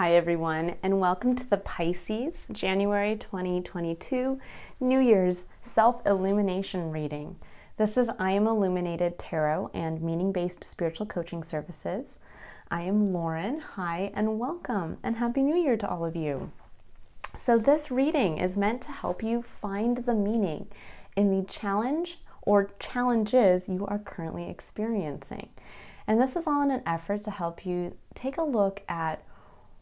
Hi everyone, and welcome to the Pisces January 2022 New Year's Self-Illumination reading. This is I Am Illuminated Tarot and Meaning-Based Spiritual Coaching Services. I am Lauren. Hi and welcome, and Happy New Year to all of you. So this reading is meant to help you find the meaning in the challenge or challenges you are currently experiencing. And this is all in an effort to help you take a look at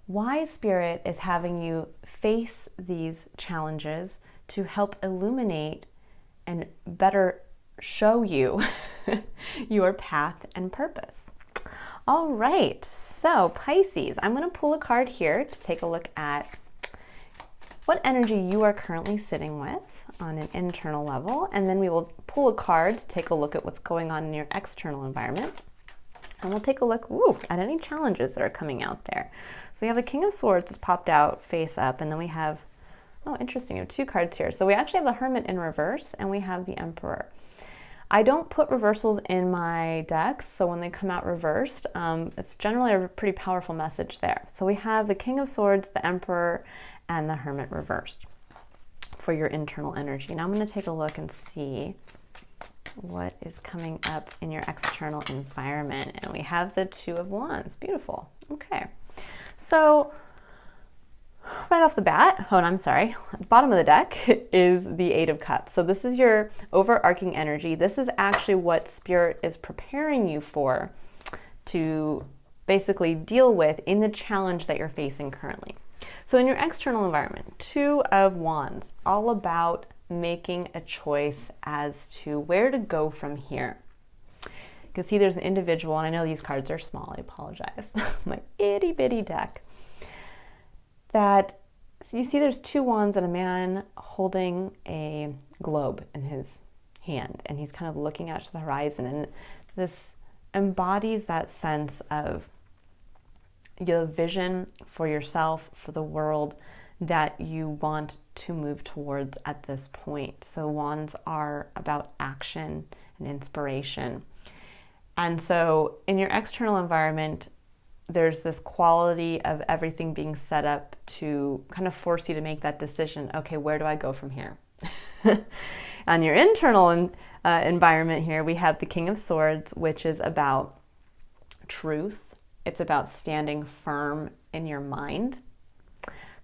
why Spirit is having you face these challenges to help illuminate and better show you your path and purpose. All right, so Pisces, I'm going to pull a card here to take a look at what energy you are currently sitting with on an internal level, and then we will pull a card to take a look at what's going on in your external environment. And we'll take a look at any challenges that are coming out there. So we have the King of Swords just popped out face up, and then we have, interesting, we have two cards here. So we actually have the Hermit in reverse, and we have the Emperor. I don't put reversals in my decks, so when they come out reversed, it's generally a pretty powerful message there. So we have the King of Swords, the Emperor, and the Hermit reversed for your internal energy. Now I'm going to take a look and see what is coming up in your external environment. And we have the Two of Wands. Beautiful. Okay. So right off the bat, bottom of the deck is the Eight of Cups. So this is your overarching energy. This is actually what Spirit is preparing you for to basically deal with in the challenge that you're facing currently. So in your external environment, Two of Wands, all about making a choice as to where to go from here. You can see there's an individual, and I know these cards are small, I apologize, my itty bitty deck, so you see there's two wands and a man holding a globe in his hand, and he's kind of looking out to the horizon, and this embodies that sense of your vision for yourself, for the world, that you want to move towards at this point. So wands are about action and inspiration. And so in your external environment, there's this quality of everything being set up to kind of force you to make that decision. Okay, where do I go from here? On your internal environment here, we have the King of Swords, which is about truth. It's about standing firm in your mind,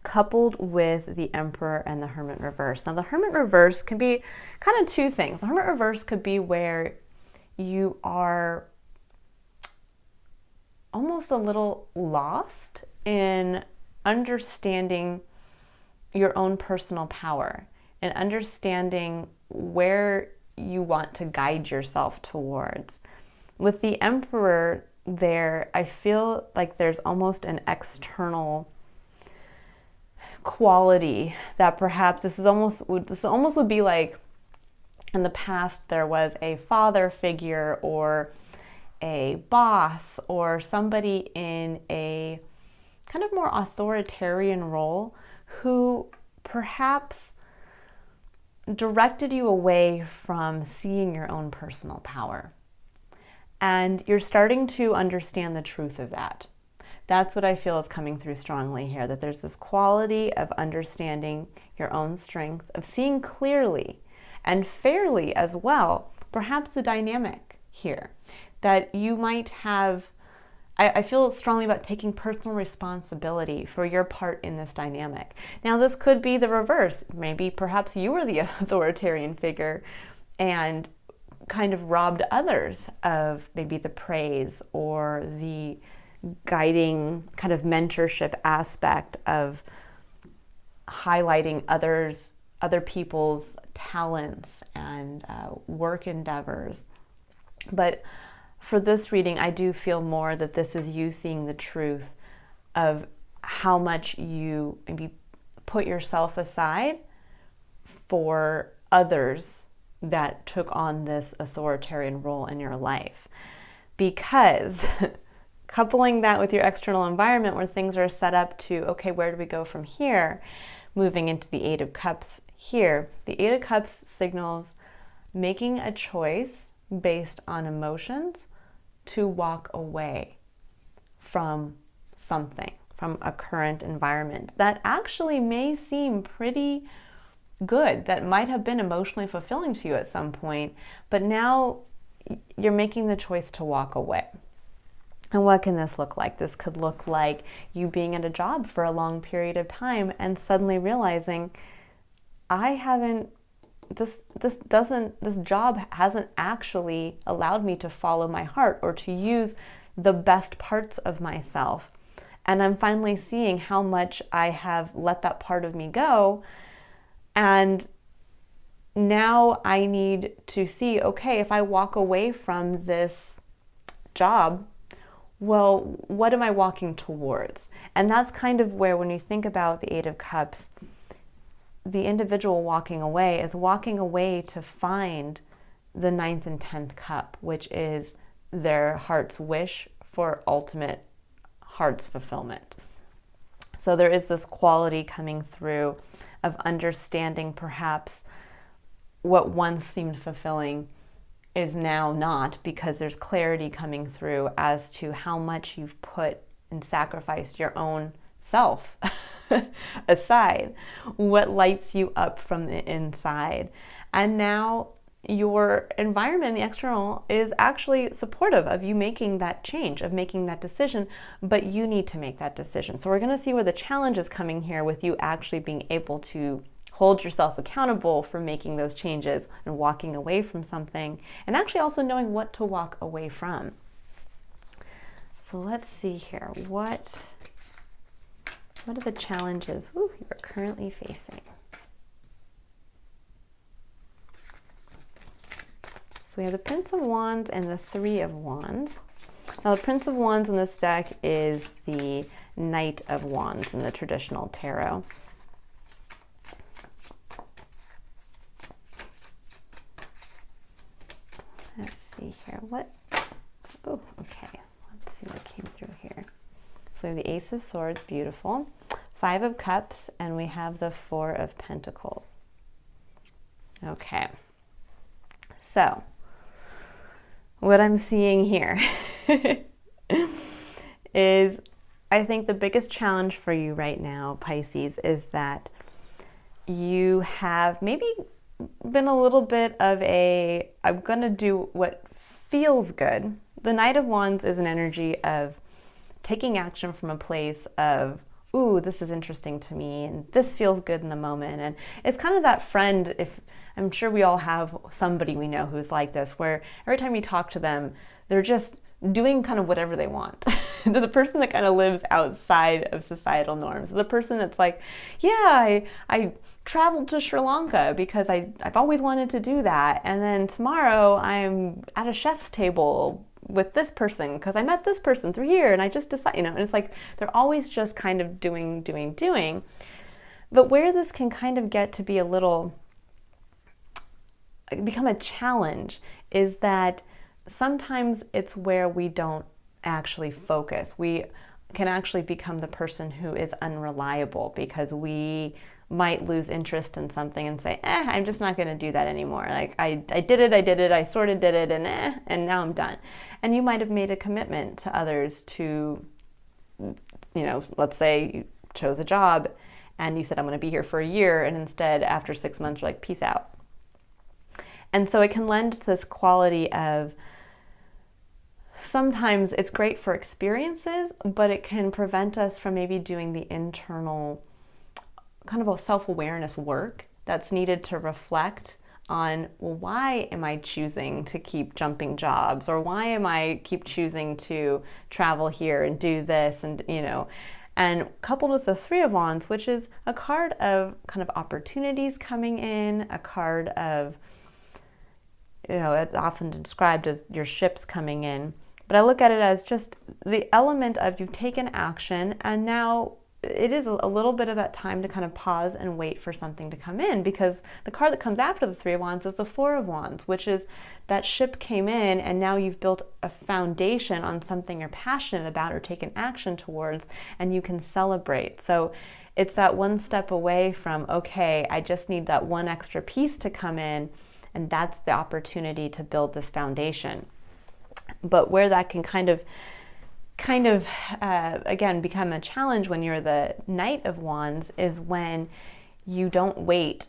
coupled with the Emperor and the Hermit Reverse. Now, the Hermit Reverse can be kind of two things. The Hermit Reverse could be where you are almost a little lost in understanding your own personal power and understanding where you want to guide yourself towards. With the Emperor there, I feel like there's almost an external quality that perhaps this almost would be like in the past there was a father figure or a boss or somebody in a kind of more authoritarian role who perhaps directed you away from seeing your own personal power. And you're starting to understand the truth of that. That's what I feel is coming through strongly here, that there's this quality of understanding your own strength, of seeing clearly and fairly as well, perhaps the dynamic here, that you might have, I feel strongly about taking personal responsibility for your part in this dynamic. Now, this could be the reverse. Maybe perhaps you were the authoritarian figure and kind of robbed others of maybe the praise or the guiding kind of mentorship aspect of highlighting other people's talents and work endeavors. But for this reading, I do feel more that this is you seeing the truth of how much you maybe put yourself aside for others that took on this authoritarian role in your life. Because coupling that with your external environment where things are set up to, okay, where do we go from here? Moving into the Eight of Cups here. The Eight of Cups signals making a choice based on emotions to walk away from something, from a current environment that actually may seem pretty good, that might have been emotionally fulfilling to you at some point, but now you're making the choice to walk away. And what can this look like? This could look like you being at a job for a long period of time and suddenly realizing, this job hasn't actually allowed me to follow my heart or to use the best parts of myself. And I'm finally seeing how much I have let that part of me go. And now I need to see, okay, if I walk away from this job, well, what am I walking towards? And that's kind of where, when you think about the Eight of Cups, the individual walking away is walking away to find the 9th and 10th cup, which is their heart's wish for ultimate heart's fulfillment. So there is this quality coming through of understanding perhaps what once seemed fulfilling is now not, because there's clarity coming through as to how much you've put and sacrificed your own self aside, what lights you up from the inside. And now your environment, the external, is actually supportive of you making that change, of making that decision, but you need to make that decision. So we're going to see where the challenge is coming here with you actually being able to hold yourself accountable for making those changes and walking away from something, and actually also knowing what to walk away from. So let's see here. What are the challenges you are currently facing? So we have the Prince of Wands and the Three of Wands. Now the Prince of Wands in this deck is the Knight of Wands in the traditional tarot. Let's see here. Oh, okay. Let's see what came through here. So we have the Ace of Swords, beautiful. 5 of Cups, and we have the 4 of Pentacles. Okay. So, what I'm seeing here is, I think the biggest challenge for you right now, Pisces, is that you have maybe been a little bit of I'm going to do what feels good. The Knight of Wands is an energy of taking action from a place of, ooh, this is interesting to me, and this feels good in the moment. And it's kind of that friend, I'm sure we all have somebody we know who's like this, where every time you talk to them, they're just doing kind of whatever they want. They're the person that kind of lives outside of societal norms. The person that's like, yeah, I traveled to Sri Lanka because I've always wanted to do that. And then tomorrow I'm at a chef's table with this person because I met this person through here and I just decided, and it's like they're always just kind of doing. But where this can kind of get to be become a challenge is that sometimes it's where we don't actually focus. We can actually become the person who is unreliable because we might lose interest in something and say, I'm just not going to do that anymore. Like I did it, I sort of did it, and now I'm done. And you might have made a commitment to others to, let's say you chose a job and you said, I'm going to be here for a year, and instead after 6 months you're like, peace out. And so it can lend to this quality of, sometimes it's great for experiences, but it can prevent us from maybe doing the internal kind of a self-awareness work that's needed to reflect on, well, why am I choosing to keep jumping jobs? Or why am I keep choosing to travel here and do this? And coupled with the Three of Wands, which is a card of kind of opportunities coming in, a card of, it's often described as your ships coming in. But I look at it as just the element of you've taken action, and now it is a little bit of that time to kind of pause and wait for something to come in, because the card that comes after the Three of Wands is the Four of Wands, which is that ship came in and now you've built a foundation on something you're passionate about or taken action towards, and you can celebrate. So it's that one step away from, okay, I just need that one extra piece to come in, and that's the opportunity to build this foundation. But where that can kind of kind of, again, become a challenge when you're the Knight of Wands is when you don't wait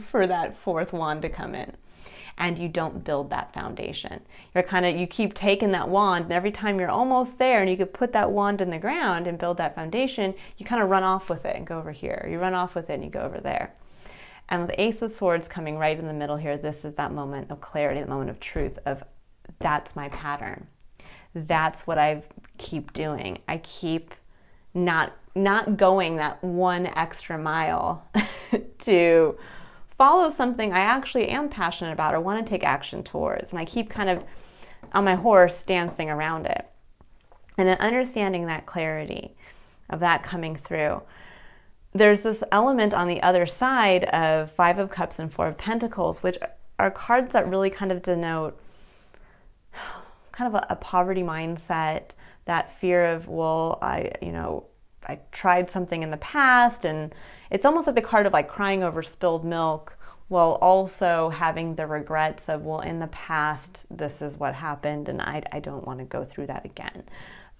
for that fourth wand to come in and you don't build that foundation. You keep taking that wand, and every time you're almost there and you could put that wand in the ground and build that foundation, you kind of run off with it and go over here. You run off with it and you go over there. And with the Ace of Swords coming right in the middle here, this is that moment of clarity, that moment of truth of that's my pattern. That's what I keep doing. I keep not going that one extra mile to follow something I actually am passionate about or want to take action towards. And I keep kind of on my horse dancing around it. And then understanding that clarity of that coming through. There's this element on the other side of Five of Cups and Four of Pentacles, which are cards that really kind of denote kind of a poverty mindset, that fear of, well, I tried something in the past, and it's almost like the card of like crying over spilled milk while also having the regrets of, well, in the past, this is what happened, and I don't want to go through that again.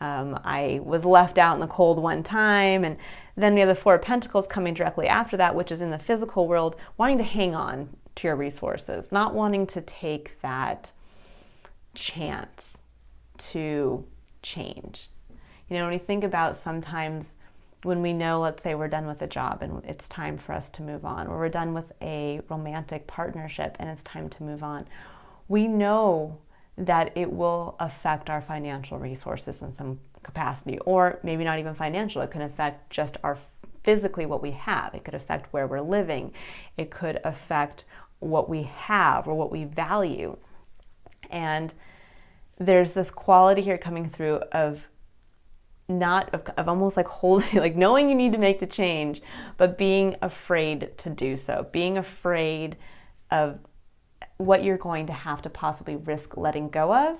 I was left out in the cold one time, and then we have the Four of Pentacles coming directly after that, which is in the physical world, wanting to hang on to your resources, not wanting to take that chance to change. When you think about sometimes when we know, let's say we're done with a job and it's time for us to move on, or we're done with a romantic partnership and it's time to move on, we know that it will affect our financial resources in some capacity, or maybe not even financial. It can affect just our physically what we have. It could affect where we're living. It could affect what we have or what we value. And there's this quality here coming through of almost like holding, like knowing you need to make the change, but being afraid to do so, being afraid of what you're going to have to possibly risk letting go of.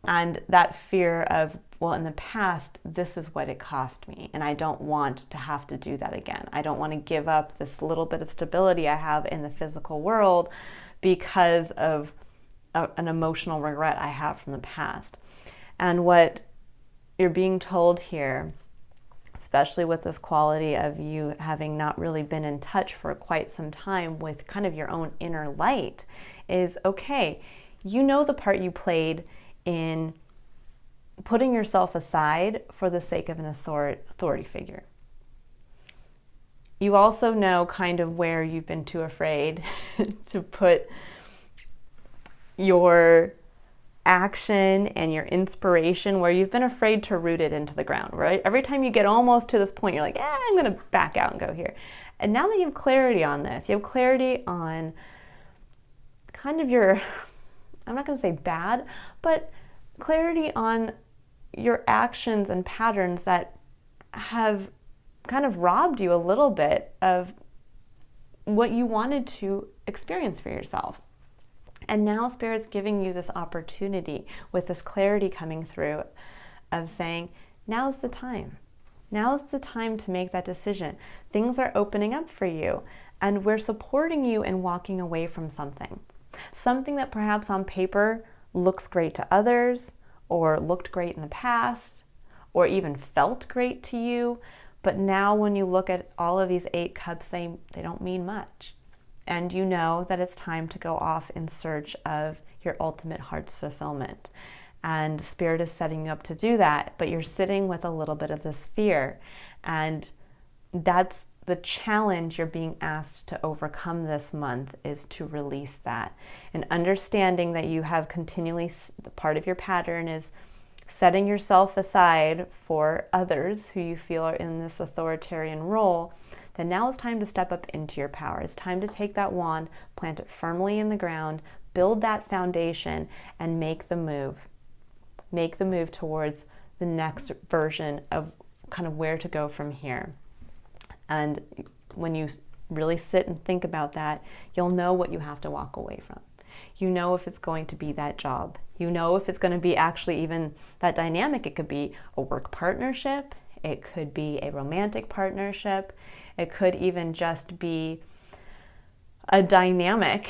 And that fear of, well, in the past, this is what it cost me, and I don't want to have to do that again. I don't want to give up this little bit of stability I have in the physical world because of an emotional regret I have from the past. And what you're being told here, especially with this quality of you having not really been in touch for quite some time with kind of your own inner light, is okay, you know the part you played in putting yourself aside for the sake of an authority figure. You also know kind of where you've been too afraid to put your action and your inspiration, where you've been afraid to root it into the ground, right? Every time you get almost to this point, you're like, I'm going to back out and go here. And now that you have clarity on this, you have clarity on kind of your, I'm not going to say bad, but clarity on your actions and patterns that have kind of robbed you a little bit of what you wanted to experience for yourself. And now Spirit's giving you this opportunity with this clarity coming through of saying, now's the time. Now's the time to make that decision. Things are opening up for you, and we're supporting you in walking away from something. Something that perhaps on paper looks great to others, or looked great in the past, or even felt great to you. But now when you look at all of these 8 cups, they don't mean much. And you know that it's time to go off in search of your ultimate heart's fulfillment. And Spirit is setting you up to do that, but you're sitting with a little bit of this fear. And that's the challenge you're being asked to overcome this month, is to release that. And understanding that you have continually, part of your pattern is setting yourself aside for others who you feel are in this authoritarian role. Then now it's time to step up into your power. It's time to take that wand, plant it firmly in the ground, build that foundation, and make the move. Make the move towards the next version of kind of where to go from here. And when you really sit and think about that, you'll know what you have to walk away from. You know if it's going to be that job. You know if it's going to be actually even that dynamic. It could be a work partnership. It could be a romantic partnership. It could even just be a dynamic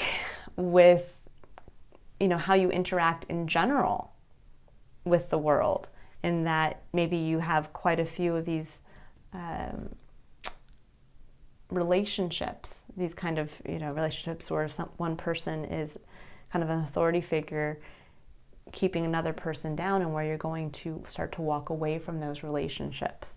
with, how you interact in general with the world. in that maybe you have quite a few of these relationships, these kind of, relationships where one person is kind of an authority figure keeping another person down, and where you're going to start to walk away from those relationships.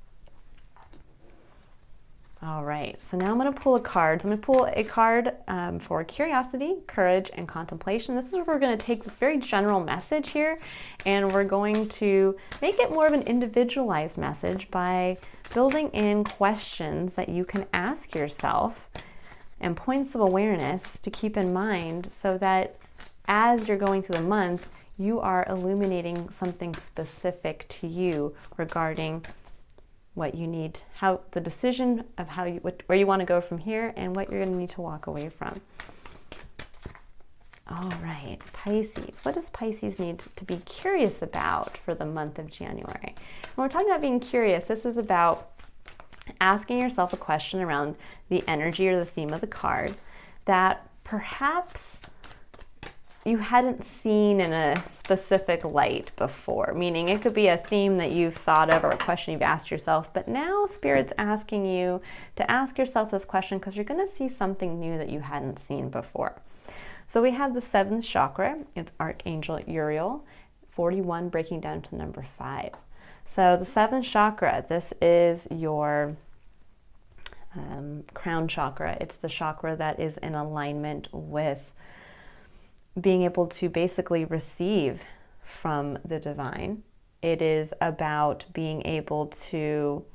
All right, so now I'm going to pull a card. So I'm going to pull a card for curiosity, courage, and contemplation. This is where we're going to take this very general message here, and we're going to make it more of an individualized message by building in questions that you can ask yourself and points of awareness to keep in mind, so that as you're going through the month, you are illuminating something specific to you regarding what you need, how the decision of where you want to go from here, and what you're going to need to walk away from. All right, Pisces. What does Pisces need to be curious about for the month of January? When we're talking about being curious, this is about asking yourself a question around the energy or the theme of the card that perhaps you hadn't seen in a specific light before, meaning it could be a theme that you've thought of or a question you've asked yourself, but now Spirit's asking you to ask yourself this question because you're going to see something new that you hadn't seen before. So we have the 7th chakra. It's Archangel Uriel, 41, breaking down to number 5. So the 7th chakra, this is your crown chakra. It's the chakra that is in alignment with being able to basically receive from the divine. It is about being able to,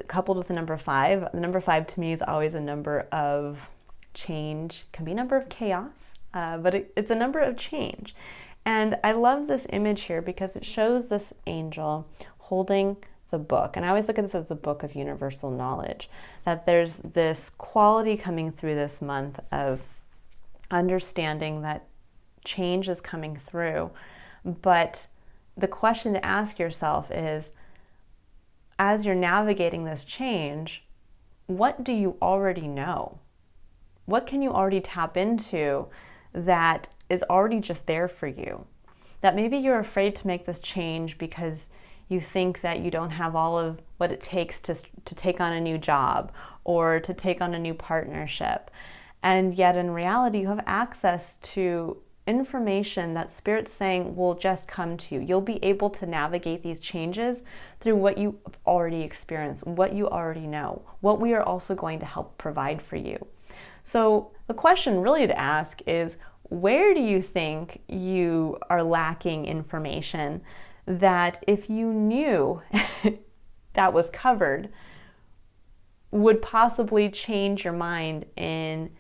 coupled with the number 5. The number 5 to me is always a number of change, can be a number of chaos, but it's a number of change. And I love this image here because it shows this angel holding the book. And I always look at this as the book of universal knowledge, that there's this quality coming through this month of understanding that change is coming through. But the question to ask yourself is, as you're navigating this change, what do you already know? What can you already tap into that is already just there for you? That maybe you're afraid to make this change because you think that you don't have all of what it takes to take on a new job or to take on a new partnership. And yet in reality, you have access to information that Spirit's saying will just come to you. You'll be able to navigate these changes through what you've already experienced, what you already know, what we are also going to help provide for you. So the question really to ask is, where do you think you are lacking information that if you knew that was covered would possibly change your mind in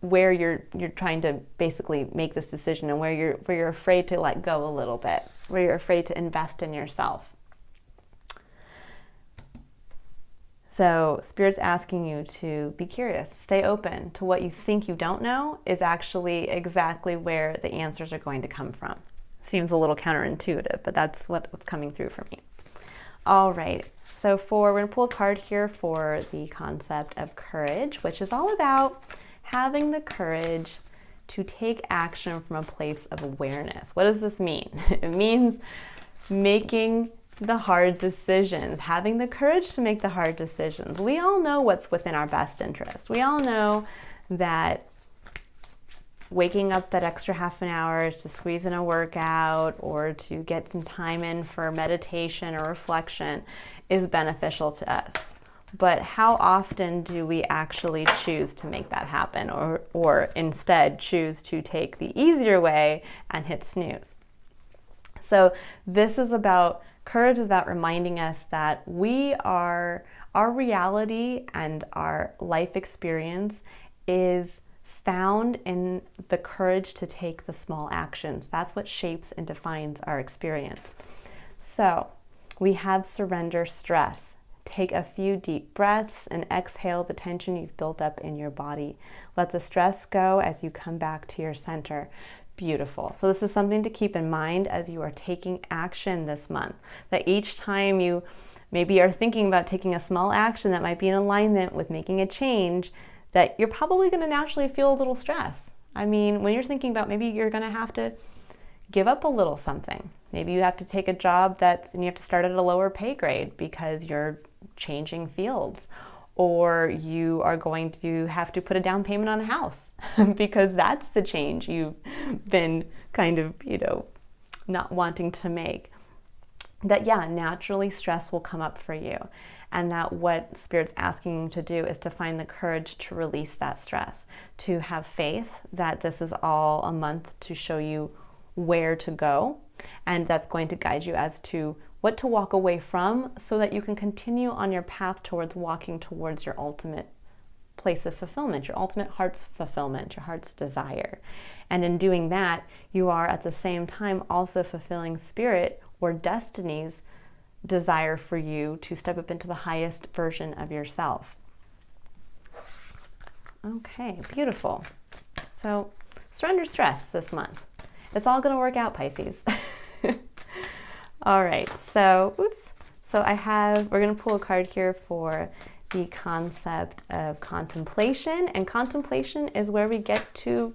where you're trying to basically make this decision, and where you're afraid to let go a little bit, where you're afraid to invest in yourself. So Spirit's asking you to be curious, stay open to what you think you don't know is actually exactly where the answers are going to come from. Seems a little counterintuitive, but that's what's coming through for me. All right, so we're going to pull a card here for the concept of courage, which is all about having the courage to take action from a place of awareness. What does this mean? It means making the hard decisions, having the courage to make the hard decisions. We all know what's within our best interest. We all know that waking up that extra half an hour to squeeze in a workout or to get some time in for meditation or reflection is beneficial to us. But how often do we actually choose to make that happen, or instead choose to take the easier way and hit snooze? So this is about, courage is about reminding us that our reality and our life experience is found in the courage to take the small actions. That's what shapes and defines our experience. So we have surrender stress. Take a few deep breaths and exhale the tension you've built up in your body. Let the stress go as you come back to your center. Beautiful. So this is something to keep in mind as you are taking action this month, that each time you maybe are thinking about taking a small action that might be in alignment with making a change, that you're probably going to naturally feel a little stress. I mean, when you're thinking about maybe you're going to have to give up a little something. Maybe you have to take a job and you have to start at a lower pay grade because you're changing fields, or you are going to have to put a down payment on a house because that's the change you've been kind of, not wanting to make. That, naturally stress will come up for you. And that what Spirit's asking you to do is to find the courage to release that stress, to have faith that this is all a month to show you where to go. And that's going to guide you as to what to walk away from so that you can continue on your path towards walking towards your ultimate place of fulfillment, your ultimate heart's fulfillment, your heart's desire. And in doing that, you are at the same time also fulfilling Spirit or destiny's desire for you to step up into the highest version of yourself. Okay, beautiful. So surrender stress this month. It's all going to work out, Pisces. All right, so we're going to pull a card here for the concept of contemplation. And contemplation is where we get to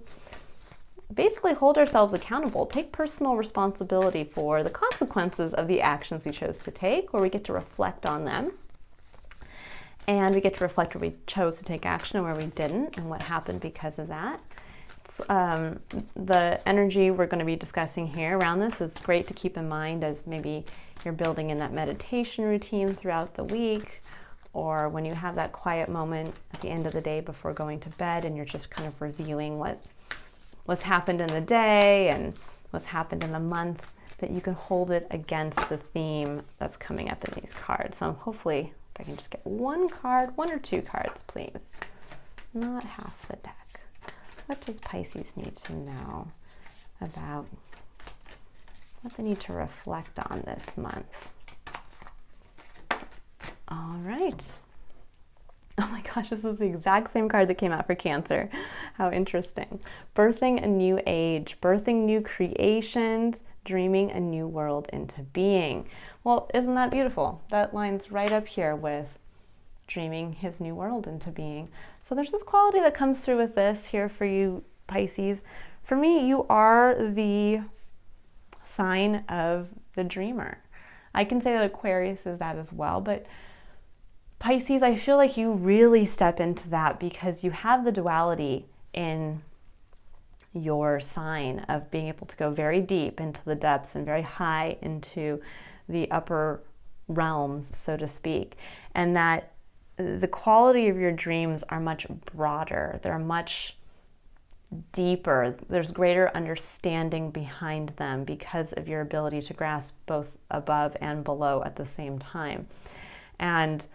basically hold ourselves accountable, take personal responsibility for the consequences of the actions we chose to take, or we get to reflect on them. And we get to reflect where we chose to take action and where we didn't, and what happened because of that. The energy we're going to be discussing here around this is great to keep in mind as maybe you're building in that meditation routine throughout the week, or when you have that quiet moment at the end of the day before going to bed and you're just kind of reviewing what's happened in the day and what's happened in the month, that you can hold it against the theme that's coming up in these cards. So hopefully, if I can just get one or two cards, please. Not half the deck. What does Pisces need to know about what they need to reflect on this month? All right. Oh my gosh, this is the exact same card that came out for Cancer. How interesting. Birthing a new age, birthing new creations, dreaming a new world into being. Well, isn't that beautiful? That lines right up here with dreaming his new world into being. So there's this quality that comes through with this here for you, Pisces. For me, you are the sign of the dreamer. I can say that Aquarius is that as well, but Pisces, I feel like you really step into that because you have the duality in your sign of being able to go very deep into the depths and very high into the upper realms, so to speak, and that the quality of your dreams are much broader. They're much deeper. There's greater understanding behind them because of your ability to grasp both above and below at the same time. And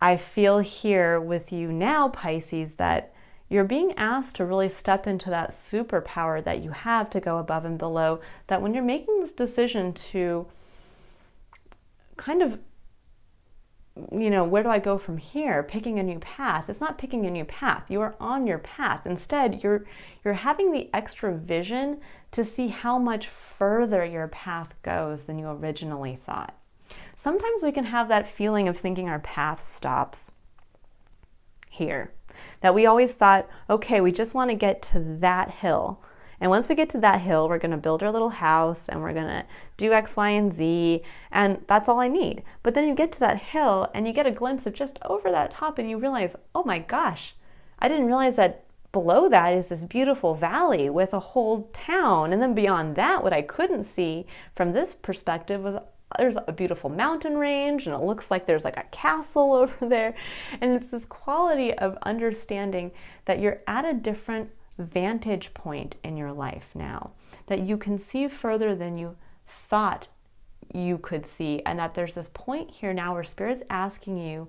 I feel here with you now, Pisces, that you're being asked to really step into that superpower that you have to go above and below, that when you're making this decision to kind of, where do I go from here? Picking a new path. It's not picking a new path. You are on your path. Instead, you're having the extra vision to see how much further your path goes than you originally thought. Sometimes we can have that feeling of thinking our path stops here. That we always thought, okay, we just want to get to that hill. And once we get to that hill, we're going to build our little house and we're going to do X, Y, and Z, and that's all I need. But then you get to that hill and you get a glimpse of just over that top and you realize, oh my gosh, I didn't realize that below that is this beautiful valley with a whole town. And then beyond that, what I couldn't see from this perspective was there's a beautiful mountain range and it looks like there's like a castle over there. And it's this quality of understanding that you're at a different vantage point in your life now, that you can see further than you thought you could see, and that there's this point here now where Spirit's asking you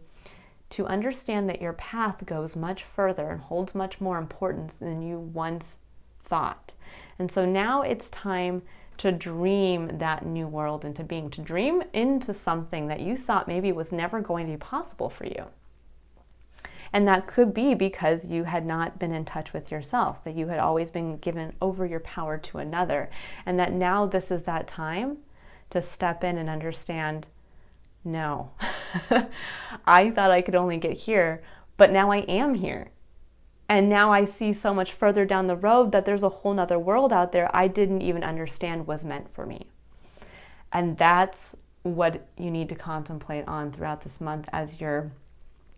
to understand that your path goes much further and holds much more importance than you once thought. And so now it's time to dream that new world into being, to dream into something that you thought maybe was never going to be possible for you. And that could be because you had not been in touch with yourself, that you had always been given over your power to another, and that now this is that time to step in and understand, no, I thought I could only get here, but now I am here. And now I see so much further down the road that there's a whole nother world out there I didn't even understand was meant for me. And that's what you need to contemplate on throughout this month as you're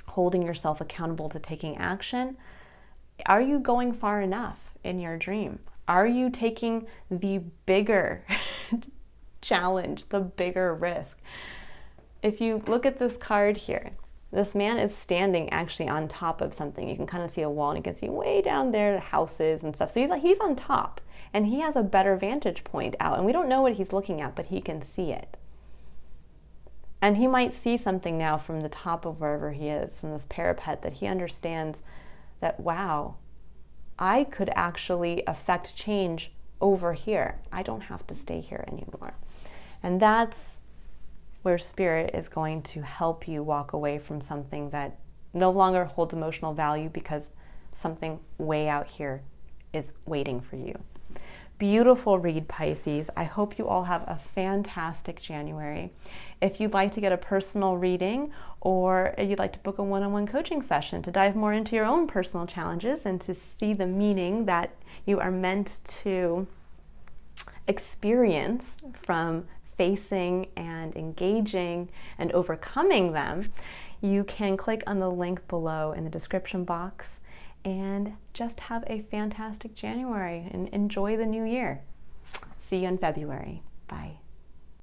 holding yourself accountable to taking action. Are you going far enough in your dream? Are you taking the bigger challenge, the bigger risk? If you look at this card here, this man is standing actually on top of something. You can kind of see a wall, and you can see way down there the houses and stuff. So he's on top, and he has a better vantage point out. And we don't know what he's looking at, but he can see it. And he might see something now from the top of wherever he is, from this parapet, that he understands that, wow, I could actually affect change over here. I don't have to stay here anymore. And that's where Spirit is going to help you walk away from something that no longer holds emotional value because something way out here is waiting for you. Beautiful read, Pisces. I hope you all have a fantastic January. If you'd like to get a personal reading, or you'd like to book a one-on-one coaching session to dive more into your own personal challenges and to see the meaning that you are meant to experience from facing and engaging and overcoming them, you can click on the link below in the description box and just have a fantastic January and enjoy the new year. See you in February. Bye.